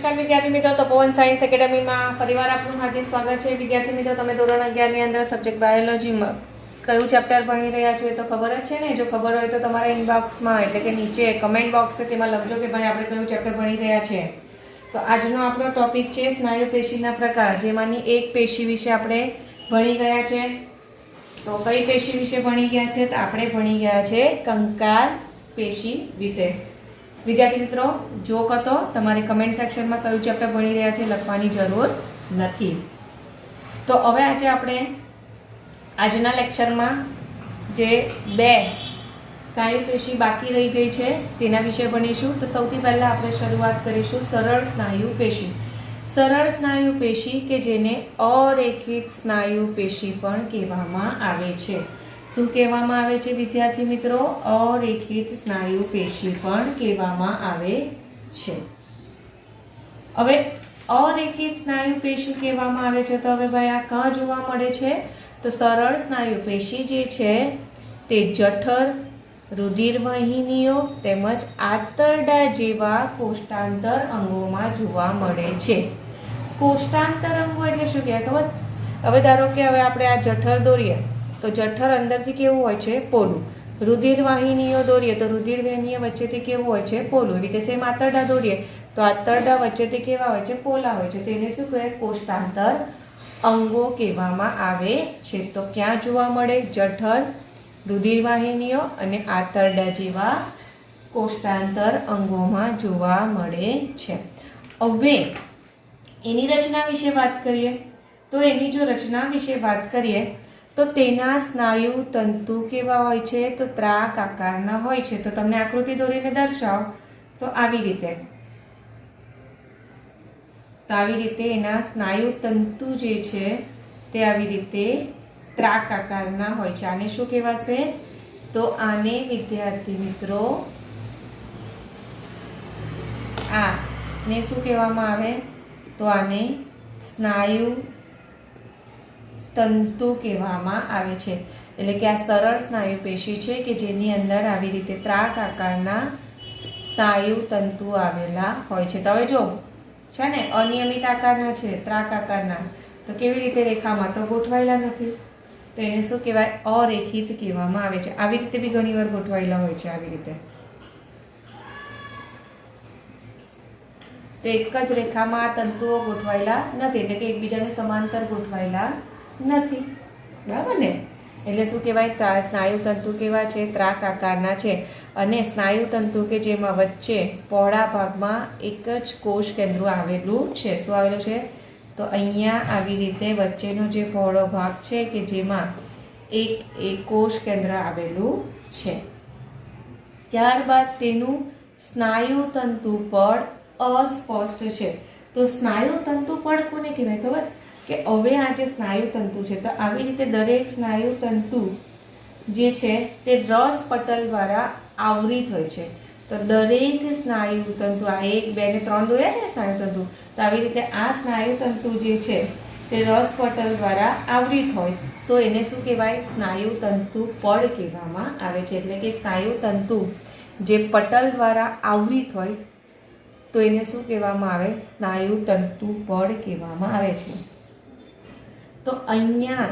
નમસ્કાર વિદ્યાર્થી મિત્રો, તપોવન સાયન્સ એકેડેમીમાં ફરીવાર આપનું હાર્દિક સ્વાગત છે. વિદ્યાર્થી મિત્રો, તમે ધોરણ 11 ની અંદર સબ્જેક્ટ બાયોલોજીમાં કયું ચેપ્ટર ભણી રહ્યા છો એ તો ખબર જ છે ને. જો ખબર હોય તો તમારા ઇનબોક્સમાં એટલે કે નીચે કમેન્ટ બોક્સ છે તેમાં લખજો કે ભાઈ આપણે કયું ચેપ્ટર ભણી રહ્યા છીએ. તો આજનો આપણો ટોપિક છે સ્નાયુ પેશીના પ્રકાર, જેમાંની એક પેશી વિશે આપણે ભણી ગયા છે. તો કઈ પેશી વિશે ભણી ગયા છે? તો આપણે ભણી ગયા છે કંકાલ પેશી વિશે. વિદ્યાર્થી મિત્રો, જો કહો તમારે કમેન્ટ સેક્શનમાં કયું ચેપ્ટર ભણી રહ્યા છે લખવાની જરૂર નથી. તો હવે આજે આપણે આજના લેક્ચરમાં જે બે સ્નાયુ પેશી બાકી રહી ગઈ છે તેના વિશે ભણીશું. તો સૌથી પહેલા આપણે શરૂઆત કરીશું સરળ સ્નાયુ પેશી. સરળ સ્નાયુ પેશી કે જેને અરેખિત સ્નાયુ પેશી પણ કહેવામાં આવે છે. શું કહેવામાં આવે છે વિદ્યાર્થી મિત્રો? અરેખિત સ્નાયુ પેશી પણ કહેવામાં આવે છે. હવે અરેખિત સ્નાયુ પેશી કહેવામાં આવે છે તો હવે ભાઈ આ ક્યાં જોવા મળે છે? તો સરળ સ્નાયુ પેશી જે છે તે જઠર, રુધિરવાહિનીઓ તેમજ આંતરડા જેવા કોષ્ટાંતર અંગોમાં જોવા મળે છે. કોષ્ટાંતર અંગો એટલે શું કહેવાય ખબર? હવે ધારો કે હવે આપણે આ જઠર દોરીએ તો જઠર અંદરથી કેવું હોય છે? પોલું. રુધિરવાહિનીઓ દોરીએ તો રુધિરવાહિનીઓ વચ્ચેથી કેવું હોય છે? પોલું. એવી રીતે સેમ આંતરડા દોરીએ તો આંતરડા વચ્ચેથી કેવા હોય છે? પોલા હોય છે. તેને શું કહેવાય? કોષ્ટાંતર અંગો કહેવામાં આવે છે. તો ક્યાં જોવા મળે? જઠર, રુધિરવાહિનીઓ અને આંતરડા જેવા કોષ્ટાંતર અંગોમાં જોવા મળે છે. હવે એની રચના વિશે વાત કરીએ તો એની જો રચના વિશે વાત કરીએ તો તેના સ્નાયુ તંતુ કેવા હોય છે? તો ત્રાક આકારના હોય છે. તો તમને આકૃતિ દોરીને દર્શાવો તો આવી રીતે એના સ્નાયુ તંતુ જે છે તે આવી રીતે ત્રાક આકારના હોય છે. આને શું કહેવાશે? તો આને વિદ્યાર્થી મિત્રો આને શું કહેવામાં આવે? તો આને સ્નાયુ તંતુ કહેવામાં આવે છે. એટલે કે આ સરળ સ્નાયુ પેશી છે કે જેની અંદર આવી રીતે ત્રાક આકારના સ્નાયુ તંતુ આવેલા હોય છે. તો હવે જો છે ને અનિયમિત આકારના છે, ત્રાક આકારના, તો કેવી રીતે રેખામાં તો ગોઠવાયેલા નથી. તો એને શું કહેવાય? અરેખિત કહેવામાં આવે છે. આવી રીતે બી ઘણી વાર ગોઠવાયેલા હોય છે. આવી રીતે તો એક જ રેખામાં આ તંતુઓ ગોઠવાયેલા નથી, એટલે કે એકબીજાને સમાંતર ગોઠવાયેલા નથી. બરાબર ને? એટલે શું કહેવાય? સ્નાયુ તંતુ કેવા છે? ત્રાક આકારના છે. અને સ્નાયુ તંતુ કે જેમાં વચ્ચે પહોળા ભાગમાં એક જ કોષ કેન્દ્ર આવેલું છે. શું આવેલું છે? તો અહીંયા આવી રીતે વચ્ચેનો જે પહોળો ભાગ છે કે જેમાં એક કોષ કેન્દ્ર આવેલું છે. ત્યારબાદ તેનું સ્નાયુ તંતુ પડ અસ્પષ્ટ છે. તો સ્નાયુ તંતુ પડ કોને કહેવાય ખબર? કે હવે આ જે સ્નાયુ તંતુ છે તો આવી રીતે દરેક સ્નાયુ તંતુ જે છે તે રસ પટલ દ્વારા આવૃત હોય છે. તો દરેક સ્નાયુ તંતુ આ 1, 2 ને 3 દોર્યા છે ને સ્નાયુ તંતુ, તો આવી રીતે આ સ્નાયુ તંતુ જે છે તે રસ પટલ દ્વારા આવૃત હોય તો એને શું કહેવાય? સ્નાયુ તંતુ પડ કહેવામાં આવે છે. એટલે કે સ્નાયુ તંતુ જે પટલ દ્વારા આવૃત હોય તો એને શું કહેવામાં આવે? સ્નાયુ તંતુ પડ કહેવામાં આવે છે. તો અહીંયા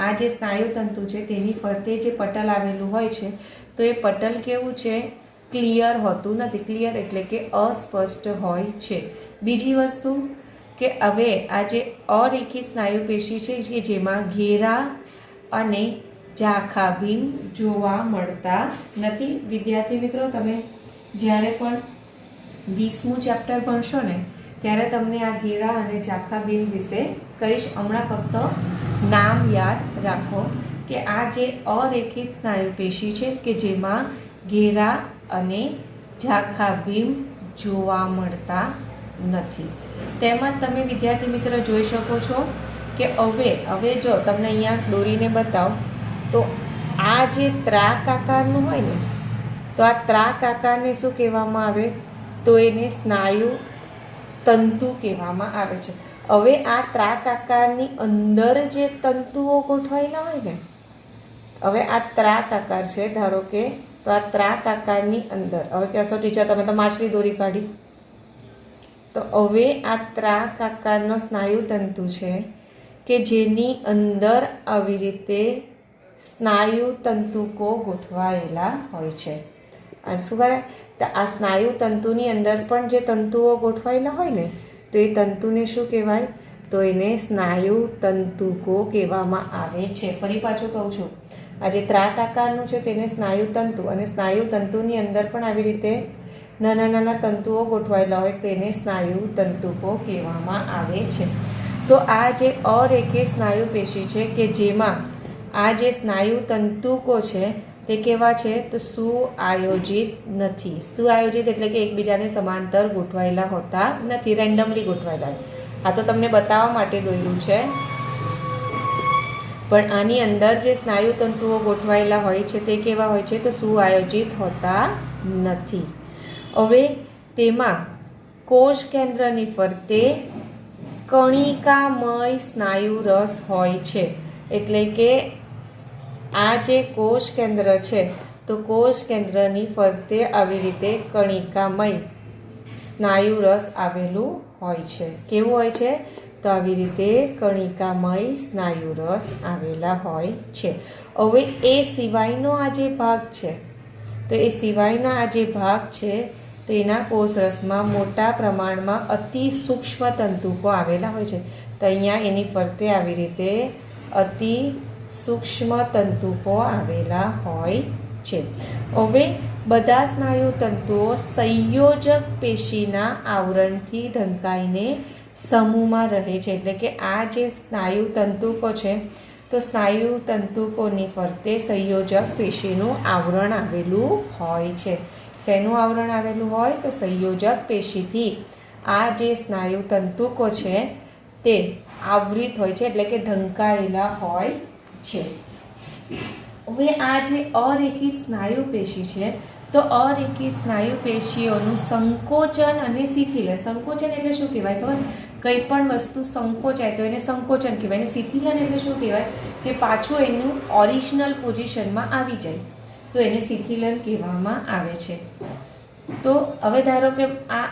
આ જે સ્નાયુ તંતુ છે તેની ફરતે જે પટલ આવેલું હોય છે તો એ પટલ કેવું છે? ક્લિયર હોતું નથી. ક્લિયર એટલે કે અસ્પષ્ટ હોય છે. બીજી વસ્તુ કે હવે આ જે અરેખિત સ્નાયુ પેશી છે કે જેમાં ઘેરા અને ઝાંખા બીમ જોવા મળતા નથી. વિદ્યાર્થી મિત્રો, તમે જ્યારે પણ 20મું ચેપ્ટર ભણશો ને ત્યારે તમને આ ઘેરા અને ઝાંખા બીમ વિશે કહીશ. હમણાં ફક્ત નામ યાદ રાખો કે આ જે અરેખિત સ્નાયુ પેશી છે કે જેમાં ઘેરા અને ઝાંખા બીમ જોવા મળતા નથી. તેમજ તમે વિદ્યાર્થી મિત્રો જોઈ શકો છો કે હવે જો તમને અહીંયા દોરીને બતાવો તો આ જે ત્રાક આકારનું હોય ને તો આ ત્રાક આકારને શું કહેવામાં આવે? તો એને સ્નાયુ તંતુ કહેવામાં આવે છે. હવે આ ત્રાક આકારની અંદર જે તંતુઓ ગોઠવાયેલા હોય ને, હવે આ ત્રાક આકાર છે ધારો કે, તો આ ત્રાક આકારની અંદર હવે કહેશો ટીચર તમે તો માછલી દોરી કાઢી, તો હવે આ ત્રાક આકારનો સ્નાયુ તંતુ છે કે જેની અંદર આવી રીતે સ્નાયુ તંતુકો ગોઠવાયેલા હોય છે. અને શું કરે તો આ સ્નાયુ તંતુની અંદર પણ જે તંતુઓ ગોઠવાયેલા હોય ને તો એ તંતુને શું કહેવાય? તો એને સ્નાયુ તંતુકો કહેવામાં આવે છે. ફરી પાછું કહું છું, આ જે ત્રાક આકારનું છે તેને સ્નાયુ તંતુ, અને સ્નાયુ તંતુની અંદર પણ આવી રીતે નાના નાના તંતુઓ ગોઠવાયેલા હોય તો એને સ્નાયુ તંતુકો કહેવામાં આવે છે. તો આ જે અરેખીય સ્નાયુ પેશી છે કે જેમાં આ જે સ્નાયુ તંતુકો છે તે કેવા છે? તો સુઆયોજિત નથી. સુઆયોજિત એટલે કે એકબીજાને સમાંતર ગોઠવાયેલા હોતા નથી, રેન્ડમલી ગોઠવાયેલા. આ તો તમને બતાવવા માટે દોર્યું છે, પણ આની અંદર જે સ્નાયુ તંતુઓ ગોઠવાયેલા હોય છે તે કેવા હોય છે? તો સુઆયોજિત હોતા નથી. હવે તેમાં કોષ કેન્દ્રની ફરતે કણિકામય સ્નાયુ રસ હોય છે. એટલે કે આ જે કોષ કેન્દ્ર છે તો કોષ કેન્દ્રની ફરતે આવી રીતે કણિકામય સ્નાયુ રસ આવેલું હોય છે. કેવું હોય છે? તો આવી રીતે કણિકામય સ્નાયુ રસ આવેલા હોય છે. હવે એ સિવાયનો આ જે ભાગ છે તો એ સિવાયનો આ જે ભાગ છે તો એના કોષરસમાં મોટા પ્રમાણમાં અતિ સૂક્ષ્મ તંતુકો આવેલા હોય છે. તો અહીંયા એની ફરતે આવી રીતે અતિ સૂક્ષ્મ તંતુકો આવેલા હોય છે. હવે બધા સ્નાયુ તંતુઓ સંયોજક પેશીના આવરણથી ઢંકાઈને સમૂહમાં રહે છે. એટલે કે આ જે સ્નાયુ તંતુકો છે તો સ્નાયુ તંતુકોની ફરતે સંયોજક પેશીનું આવરણ આવેલું હોય છે. શેનું આવરણ આવેલું હોય? તો સંયોજક પેશીથી આ જે સ્નાયુ તંતુકો છે તે આવૃત હોય છે, એટલે કે ઢંકાયેલા હોય છે. હવે આ જે અરેખિત સ્નાયુ પેશી છે તો અરેખિત સ્નાયુ પેશીઓનું સંકોચન અને શિથિલન. સંકોચન એટલે શું કહેવાય ખબર? કંઈ પણ વસ્તુ સંકોચાય તો એને સંકોચન કહેવાય. અને શિથિલન એટલે શું કહેવાય? કે પાછું એનું ઓરિજિનલ પોઝિશનમાં આવી જાય તો એને શિથિલન કહેવામાં આવે છે. તો હવે ધારો કે આ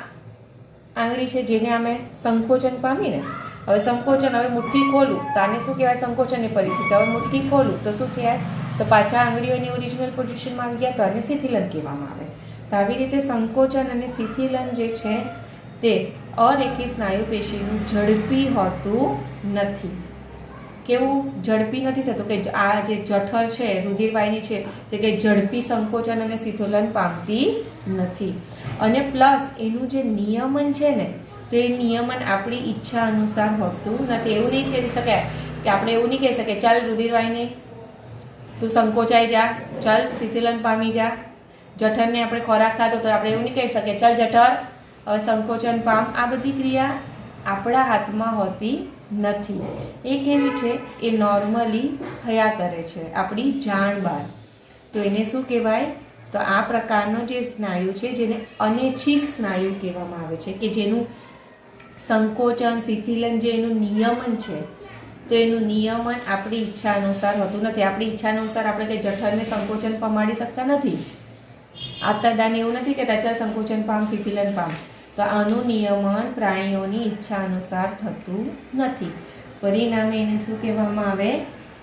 આંગળી છે જેને અમે સંકોચન પામીને, હવે સંકોચન, હવે મુઠ્ઠી ખોલું તો આને શું કહેવાય? સંકોચનની પરિસ્થિતિ. હવે મુઠ્ઠી ખોલું તો શું થાય? તો પાછા આંગળીઓની ઓરિજિનલ પોઝિશનમાં આવી ગયા તો આને શિથિલન કહેવામાં આવે. તો આવી રીતે સંકોચન અને શિથિલન જે છે તે અરેખિત સ્નાયુ પેશીનું ઝડપી હોતું નથી. કેવું ઝડપી નથી થતું? કે આ જે જઠર છે, રુધિરવાહિની છે તે કંઈ ઝડપી સંકોચન અને શિથિલન પામતી નથી. અને પ્લસ એનું જે નિયમન છે ને તો એ નિયમન આપણી ઈચ્છા અનુસાર હોતું નથી. એવું નહીં કહી શકાય કે આપણે એવું નહીં કહી શકીએ ચાલ રુધિરવાહિની તું સંકોચાઈ જા, ચાલ શિથિલન પામી જા. જઠરને આપણે ખોરાક ખાધો તો આપણે એવું નહીં કહી શકીએ ચાલ જઠર હવે સંકોચન પામ. આ બધી ક્રિયા આપણા હાથમાં હોતી નથી. એ કેવી છે? એ નોર્મલી થયા કરે છે આપણી જાણ બહાર. તો એને શું કહેવાય? તો આ પ્રકારનો જે સ્નાયુ છે જેને અનૈચ્છિક સ્નાયુ કહેવામાં આવે છે, કે જેનું સંકોચન શિથિલન જે એનું નિયમન છે તો એનું નિયમન આપણી ઈચ્છા અનુસાર હોતું નથી. આપણી ઈચ્છા અનુસાર આપણે કંઈ જઠરને સંકોચન પમાડી શકતા નથી. આંતરડાને એવું નથી કે ચાલ સંકોચન પામ, શિથિલન પામ. તો આનું નિયમન પ્રાણીઓની ઈચ્છા અનુસાર થતું નથી. પરિણામે એને શું કહેવામાં આવે?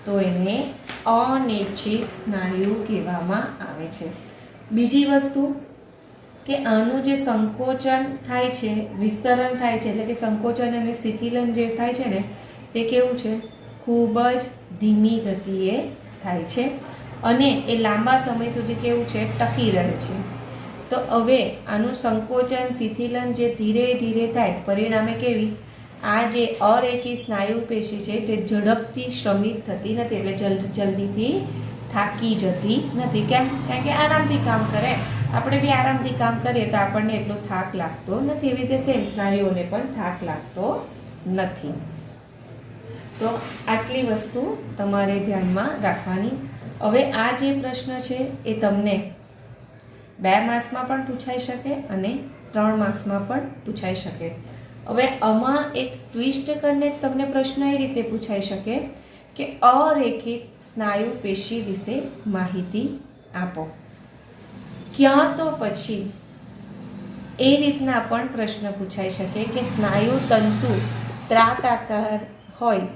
તો એને અનૈચ્છિક સ્નાયુ કહેવામાં આવે છે. બીજી વસ્તુ કે આનું જે સંકોચન થાય છે, વિસ્તરણ થાય છે, એટલે કે સંકોચન અને શિથિલન જે થાય છે ને તે કેવું છે? ખૂબ જ ધીમી ગતિએ થાય છે અને એ લાંબા સમય સુધી કેવું છે? ટકી રહે છે. તો હવે આનું સંકોચન શિથિલન જે ધીરે ધીરે થાય પરિણામે કેવી? આ જે અરેખિત સ્નાયુ પેશી છે તે ઝડપથી શ્રમિત થતી નથી, એટલે જલ્દીથી થાકી જતી નથી. કેમ? કારણ કે આરામથી કામ કરે. આપણે બી આરામથી કામ કરીએ તો આપણને એટલો થાક લાગતો નથી. એવી રીતે સેમ સ્નાયુઓને પણ થાક લાગતો નથી. તો આટલી વસ્તુ તમારે ધ્યાનમાં રાખવાની. હવે આ જે પ્રશ્ન છે એ તમને 2 માર્ક્સમાં પણ પૂછાઈ શકે અને 3 માર્ક્સમાં પણ પૂછાઈ શકે. હવે આમાં એક ટ્વિસ્ટ કરીને તમને પ્રશ્ન એ રીતે પૂછાઈ શકે કે અરેખિત સ્નાયુ પેશી વિશે માહિતી આપો. ક્યાં તો પછી એ રીતના પણ પ્રશ્ન પૂછાઈ શકે કે સ્નાયુ તંતુ ત્રાકાકાર હોય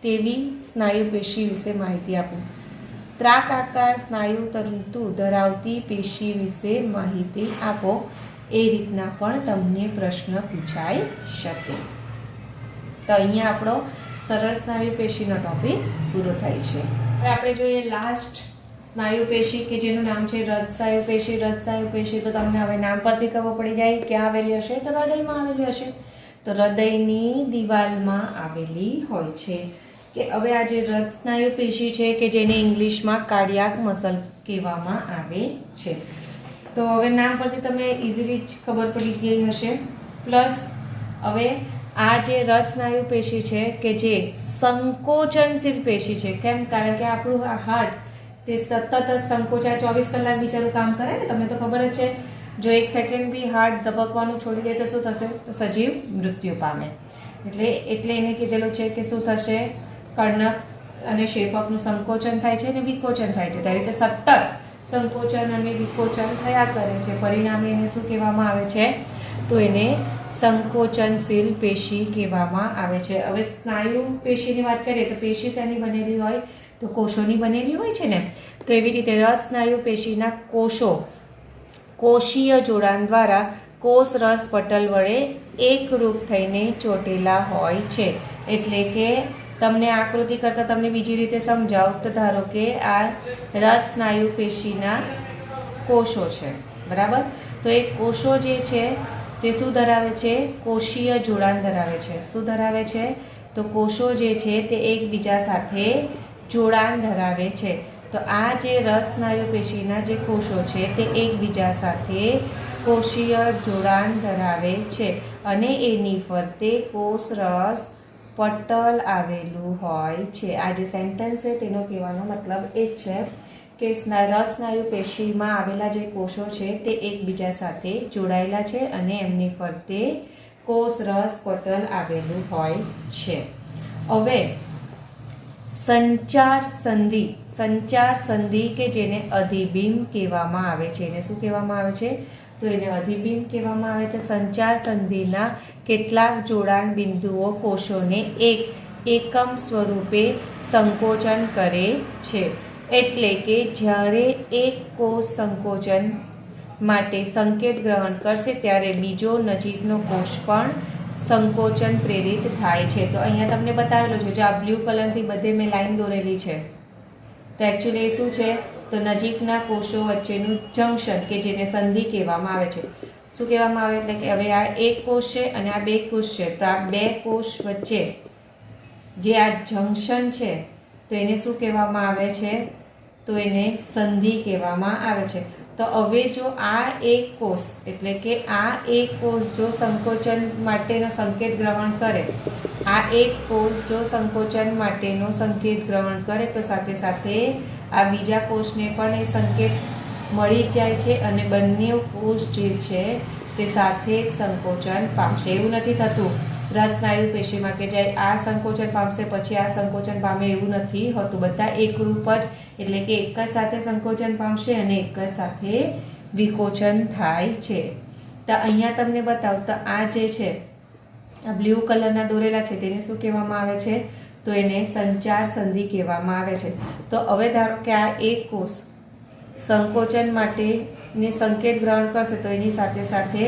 તેવી સ્નાયુ પેશી વિશે માહિતી આપો. ત્રાકાકાર સ્નાયુ તંતુ ધરાવતી પેશી વિશે માહિતી આપો. એ રીતના પણ તમને પ્રશ્ન પૂછાઈ શકે. તો અહીંયા આપણો સરળ સ્નાયુ પેશીનો ટોપિક પૂરો થાય છે. હવે આપણે જોઈએ લાસ્ટ સ્નાયુ પેશી કે જેનું નામ છે હૃદ સ્નાયુ પેશી. હૃદ સ્નાયુ પેશી તો તમને હવે નામ પરથી ખબર પડી જાય ક્યાં આવેલી હશે, તો હૃદયમાં આવેલી હશે. તો હૃદયની દિવાલમાં આવેલી હોય છે. કે હવે આ જે હૃદ સ્નાયુ પેશી છે કે જેને ઇંગ્લિશમાં કાર્ડિયાક મસલ કહેવામાં આવે છે. તો હવે નામ પરથી તમને ઇઝીલી જ ખબર પડી ગઈ હશે. પ્લસ હવે આ જે હૃદ સ્નાયુ પેશી છે કે જે સંકોચનશીલ પેશી છે. કેમ? કારણ કે આપણું હાર્ટ તે સતત જ સંકોચાય, 24 કલાક બિચારું કામ કરે ને, તમને તો ખબર જ છે. જો 1 સેકન્ડ બી હાર્ટ ધબકવાનું છોડી દે તો શું થશે? તો સજીવ મૃત્યુ પામે. એટલે એને કીધેલું છે કે શું થશે? કર્ણક અને શેપકનું સંકોચન થાય છે અને વિકોચન થાય છે. ત્યારે રીતે સતત સંકોચન અને વિકોચન થયા કરે છે. પરિણામે એને શું કહેવામાં આવે છે? તો એને સંકોચનશીલ પેશી કહેવામાં આવે છે. હવે સ્નાયુ પેશીની વાત કરીએ તો પેશી શેની બનેલી હોય? તો કોષોની બનેલી હોય છે ને. તો એવી રીતે હૃદ સ્નાયુ પેશીના કોષો કોષીય જોડાણ દ્વારા કોષ રસ પટલ વડે એકરૂપ થઈને ચોટેલા હોય છે. એટલે કે તમને આકૃતિ કરતાં તમને બીજી રીતે સમજાવું તો ધારો કે આ હૃદ સ્નાયુ પેશીના કોષો છે, બરાબર? તો એ કોષો જે છે તે શું ધરાવે છે? કોષીય જોડાણ ધરાવે છે. શું ધરાવે છે? તો કોષો જે છે તે એકબીજા સાથે જોડાણ ધરાવે છે. તો આ જે હૃદ સ્નાયુ પેશીના જે કોષો છે તે એકબીજા સાથે કોષીય જોડાણ ધરાવે છે અને એની ફરતે કોષરસ પટલ આવેલું હોય છે. આ જે સેન્ટેન્સ છે તેનો કહેવાનો મતલબ એ જ છે કે હૃદ સ્નાયુ પેશીમાં આવેલા જે કોષો છે તે એકબીજા સાથે જોડાયેલા છે અને એમની ફરતે કોષરસ પટલ આવેલું હોય છે. હવે સંચાર સંધિ કે જેને અધિબિંબ કહેવામાં આવે છે. એને શું કહેવામાં આવે છે? તો એને અધિબિંબ કહેવામાં આવે છે. સંચાર સંધિના કેટલાક જોડાણ બિંદુઓ કોષોને એકમ સ્વરૂપે સંકોચન કરે છે. એટલે કે જ્યારે એક કોષ સંકોચન માટે સંકેત ગ્રહણ કરશે ત્યારે બીજો નજીકનો કોષ પણ સંકોચન પ્રેરિત થાય છે. તો અહીંયા તમને બતાવેલું છે, જો આ બ્લુ કલરથી બધે મેં લાઈન દોરેલી છે, તો એકચ્યુઅલી એ શું છે? તો નજીકના કોષો વચ્ચેનું જંક્શન કે જેને સંધિ કહેવામાં આવે છે. શું કહેવામાં આવે? એટલે કે હવે આ એક કોષ છે અને આ 2 કોષ છે. તો આ 2 કોષ વચ્ચે જે આ જંક્શન છે તો એને શું કહેવામાં આવે છે? તો એને સંધિ કહેવામાં આવે છે. તો હવે જો આ એક કોષ એટલે કે આ એક કોષ જો સંકોચન માટેનો સંકેત ગ્રહણ કરે, આ એક કોષ જો સંકોચન માટેનો સંકેત ગ્રહણ કરે તો સાથે સાથે આ બીજા કોષને પણ એ સંકેત મળી જ જાય છે અને બંને કોષ જે છે તે સાથે જ સંકોચન પામશે. એવું નથી થતું હૃદ સ્નાયુ પેશીમાં કે જ્યારે આ સંકોચન પામશે પછી આ સંકોચન પામે, એવું નથી હોતું. બધા એકરૂપ જ, એટલે કે એક જ સાથે સંકોચન પામશે અને એક જ સાથે વિકોચન થાય છે. તો અહીંયા તમને બતાવું તો આ જે છે આ બ્લુ કલરના દોરેલા છે તેને શું કહેવામાં આવે છે? તો એને સંચાર સંધિ કહેવામાં આવે છે. તો હવે ધારો કે આ એક કોષ સંકોચન માટેને સંકેત ગ્રહણ કરશે તો એની સાથે સાથે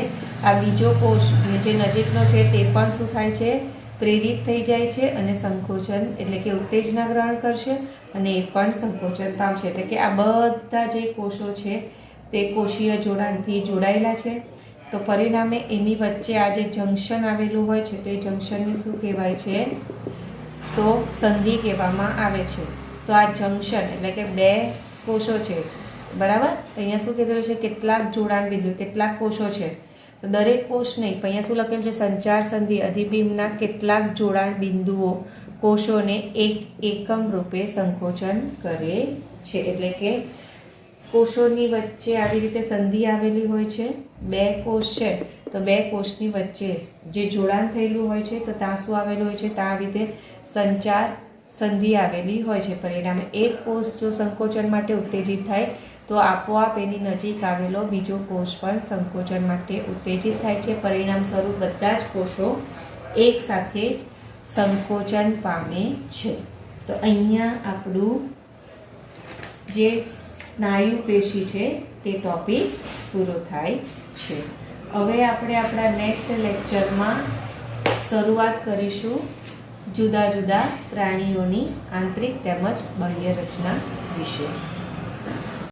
આ બીજો કોષ જે નજીકનો છે તે પણ શું થાય છે? પ્રેરિત થઈ જાય છે અને સંકોચન એટલે કે ઉત્તેજના ગ્રહણ કરશે અને એ પણ સંકોચન પામશે. એટલે કે આ બધા જે કોષો છે તે કોષીય જોડાણથી જોડાયેલા છે. તો પરિણામે એની વચ્ચે આ જે જંક્શન આવેલું હોય છે તો એ જંક્શનને શું કહેવાય છે? તો સંધિ કહેવામાં આવે છે. તો આ જંક્શન એટલે કે 2 કોષો છે, બરાબર? તો અહીંયા શું કીધેલું છે? કેટલાક જોડાણ બિંદુ, કેટલાક કોષો છે. તો દરેક કોષ નહીં, પણ અહીંયા શું લખેલું છે? સંચાર સંધિ અધિબિંબના કેટલાક જોડાણ બિંદુઓ કોષોને એકમ રૂપે સંકોચન કરે છે. એટલે કે કોષોની વચ્ચે આવી રીતે સંધિ આવેલી હોય છે. 2 કોષ છે તો 2 કોષની વચ્ચે જે જોડાણ થયેલું હોય છે તો ત્યાં શું આવેલું હોય છે? ત્યાં આવી રીતે સંચાર સંધિ આવેલી હોય છે. પરિણામે એક કોષ જો સંકોચન માટે ઉત્તેજિત થાય તો આપોઆપ એની નજીક આવેલો બીજો કોષ પણ સંકોચન માટે ઉત્તેજિત થાય છે. પરિણામ સ્વરૂપ બધા જ કોષો એક સાથે જ સંકોચન પામે છે. તો અહીંયા આપણું જે સ્નાયુ પેશી છે તે ટોપિક પૂરો થાય છે. હવે આપણે આપણા નેક્સ્ટ લેક્ચરમાં શરૂઆત કરીશું જુદા જુદા પ્રાણીઓની આંતરિક તેમજ બાહ્ય રચના વિશે.